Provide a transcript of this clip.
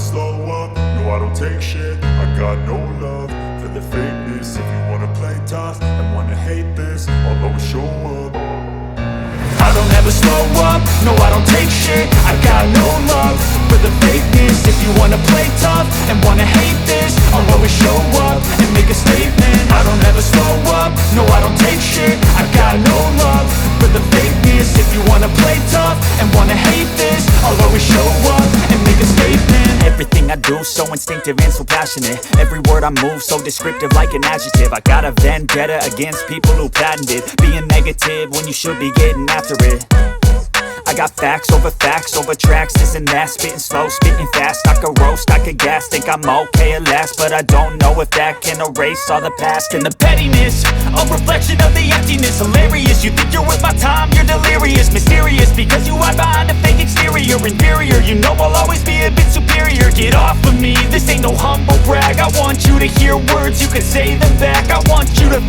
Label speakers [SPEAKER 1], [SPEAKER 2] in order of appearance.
[SPEAKER 1] slow up, no I don't take shit. I got no love for the fakeness. If you wanna play tough and wanna hate this, I'll always show up.
[SPEAKER 2] I don't ever slow up, no I don't take shit. I got no love for the fakeness. If you wanna play tough and wanna hate this, I'll always show up and make a statement. I don't ever slow up, no I don't take shit. I got no love for the fakeness. If you wanna play tough and wanna hate this, I'll always show up and make a statement.
[SPEAKER 3] Everything I do so instinctive and so passionate. Every word I move so descriptive like an adjective. I got a vendetta against people who patented being negative when you should be getting after it. I got facts over tracks, this and that. Spitting slow, spitting fast. I could roast, I could gas. Think I'm okay at last, but I don't know if that can erase all the past. And the pettiness, a reflection of the emptiness. Hilarious, you think you're worth my time, you're delirious. Mysterious, because you hide behind a fake exterior. Inferior, you know I'll always be a bit superior. Get off of me, this ain't no humble brag. I want you to hear words, you can say them back. I want you to feel